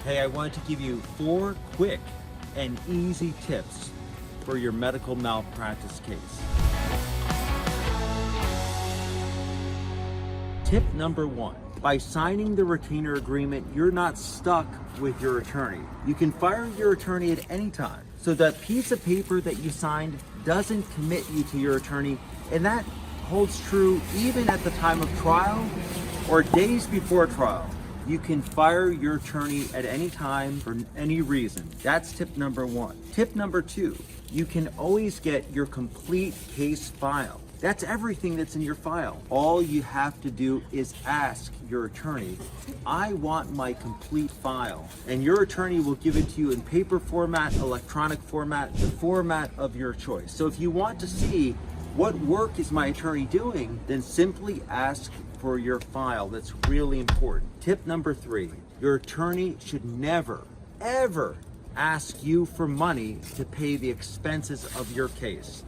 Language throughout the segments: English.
Hey, I wanted to give you 4 quick and easy tips for your medical malpractice case. Tip number 1, by signing the retainer agreement, you're not stuck with your attorney. You can fire your attorney at any time. So that piece of paper that you signed doesn't commit you to your attorney, and that holds true even at the time of trial or days before trial. You can fire your attorney at any time for any reason. That's tip number 1. Tip number 2, you can always get your complete case file. That's everything that's in your file. All you have to do is ask your attorney, I want my complete file. And your attorney will give it to you in paper format, electronic format, the format of your choice. So if you want to see what work is my attorney doing, then simply ask for your file. That's really important. Tip number 3, your attorney should never, ever ask you for money to pay the expenses of your case.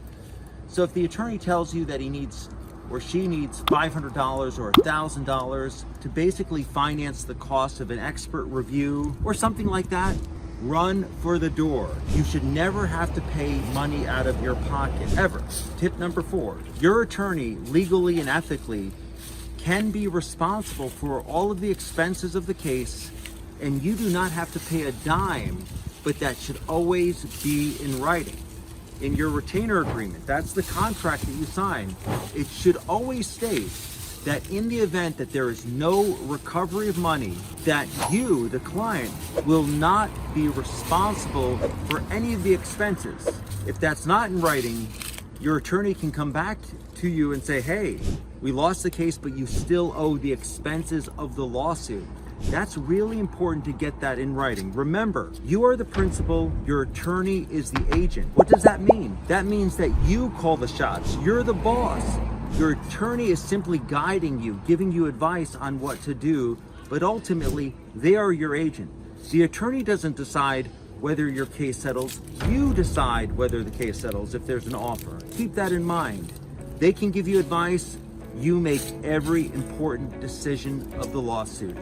So if the attorney tells you that he needs or she needs $500 or $1,000 to basically finance the cost of an expert review or something like that, run for the door. You should never have to pay money out of your pocket, ever. Tip number 4, your attorney, legally and ethically, can be responsible for all of the expenses of the case, and you do not have to pay a dime, but that should always be in writing. In your retainer agreement, that's the contract that you sign, it should always state that in the event that there is no recovery of money, that you, the client, will not be responsible for any of the expenses. If that's not in writing, your attorney can come back to you and say, hey, we lost the case, but you still owe the expenses of the lawsuit. That's really important to get that in writing. Remember, you are the principal, your attorney is the agent. What does that mean? That means that you call the shots. You're the boss. Your attorney is simply guiding you, giving you advice on what to do, but ultimately, they are your agent. The attorney doesn't decide whether your case settles. You decide whether the case settles if there's an offer. Keep that in mind. They can give you advice. You make every important decision of the lawsuit.